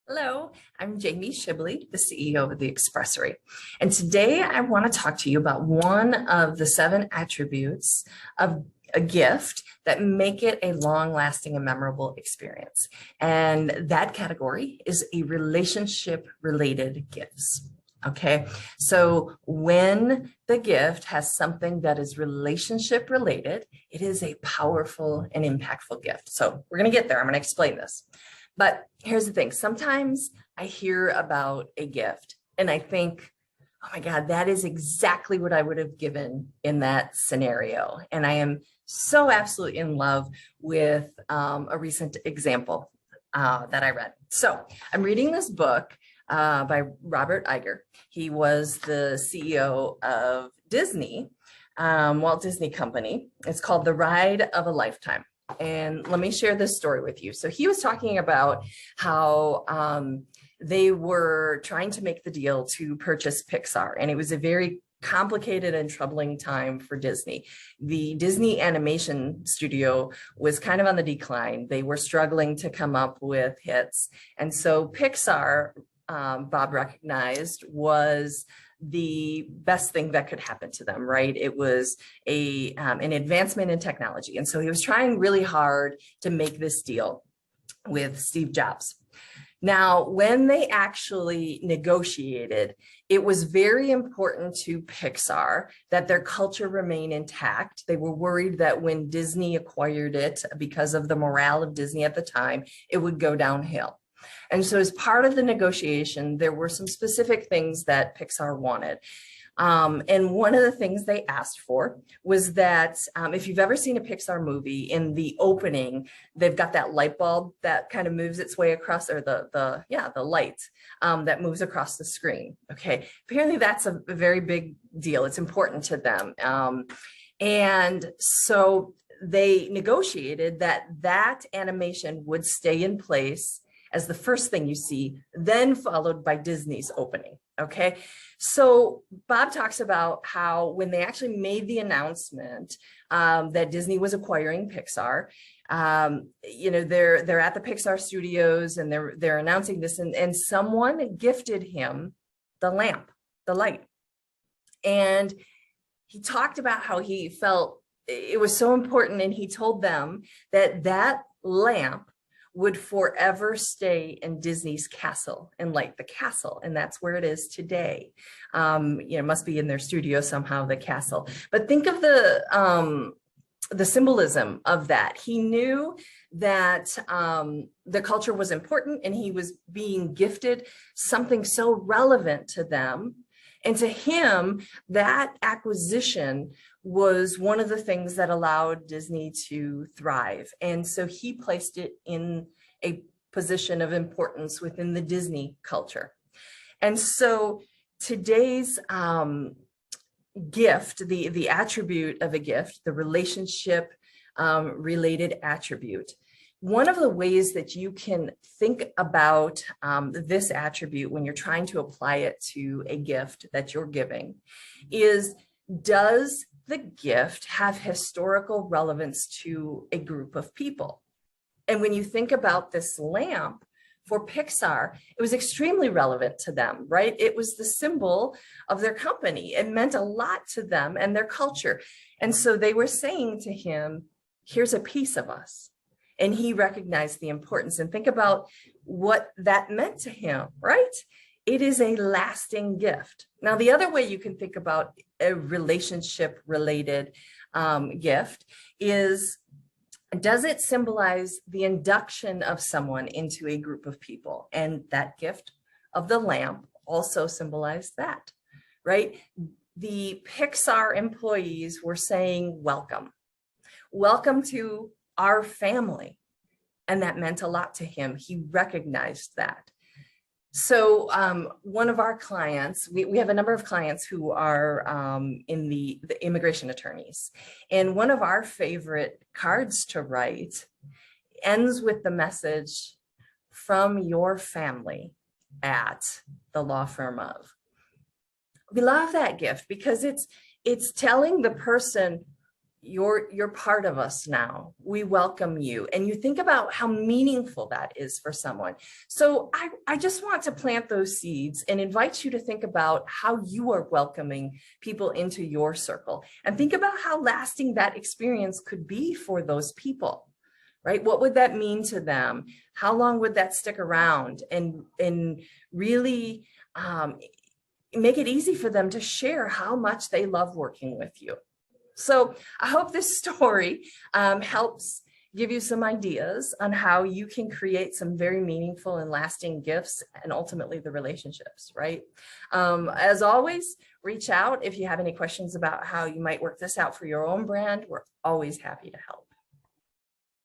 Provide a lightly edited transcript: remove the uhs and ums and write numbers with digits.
Hello, I'm Jamie Shibley, the CEO of the Expressory. And today I want to talk to you about one of the 7 attributes of a gift that make it a long-lasting and memorable experience. And that category is a relationship-related gifts. Okay, so when the gift has something that is relationship related, it is a powerful and impactful gift. So we're going to get there. I'm going to explain this. But here's the thing. Sometimes I hear about a gift and I think, oh my God, that is exactly what I would have given in that scenario. And I am so absolutely in love with a recent example that I read. So I'm reading this book by Robert Iger. He was the CEO of Disney, Walt Disney Company. It's called The Ride of a Lifetime. And let me share this story with you. So he was talking about how they were trying to make the deal to purchase Pixar, and it was a very complicated and troubling time for Disney. The Disney animation studio was kind of on the decline. They were struggling to come up with hits. And so Pixar, Bob recognized, was the best thing that could happen to them, right? It was an advancement in technology. And so he was trying really hard to make this deal with Steve Jobs. Now, when they actually negotiated, it was very important to Pixar that their culture remain intact. They were worried that when Disney acquired it, because of the morale of Disney at the time, it would go downhill. And so as part of the negotiation, there were some specific things that Pixar wanted. And one of the things they asked for was that if you've ever seen a Pixar movie, in the opening, they've got that light bulb that kind of moves its way across, or the light that moves across the screen. Okay, apparently that's a very big deal. It's important to them. And so they negotiated that animation would stay in place as the first thing you see, then followed by Disney's opening, okay? So Bob talks about how when they actually made the announcement that Disney was acquiring Pixar, they're at the Pixar studios and they're announcing this, and someone gifted him the lamp, the light. And he talked about how he felt it was so important, and he told them that lamp would forever stay in Disney's castle and light the castle. And that's where it is today. It must be in their studio somehow, the castle. But think of the symbolism of that. He knew that the culture was important, and he was being gifted something so relevant to them. And to him, that acquisition was one of the things that allowed Disney to thrive. And so he placed it in a position of importance within the Disney culture. And so today's gift, the attribute of a gift, the relationship related attribute, one of the ways that you can think about this attribute when you're trying to apply it to a gift that you're giving is, does the gift have historical relevance to a group of people? And when you think about this lamp for Pixar, it was extremely relevant to them, right? It was the symbol of their company. It meant a lot to them and their culture. And so they were saying to him, here's a piece of us. And he recognized the importance, and think about what that meant to him, right? It is a lasting gift. Now, the other way you can think about a relationship related gift is, does it symbolize the induction of someone into a group of people? And that gift of the lamp also symbolized that, right? The Pixar employees were saying, welcome. Welcome to our family. And that meant a lot to him. He recognized that. So one of our clients, we have a number of clients who are in the immigration attorneys. And one of our favorite cards to write ends with the message, from your family at the law firm of. We love that gift because it's telling the person, you're part of us now. We welcome you. And you think about how meaningful that is for someone. So I just want to plant those seeds and invite you to think about how you are welcoming people into your circle, and think about how lasting that experience could be for those people, right? What would that mean to them? How long would that stick around? And really make it easy for them to share how much they love working with you. So I hope this story helps give you some ideas on how you can create some very meaningful and lasting gifts, and ultimately the relationships, right? As always, reach out if you have any questions about how you might work this out for your own brand. We're always happy to help.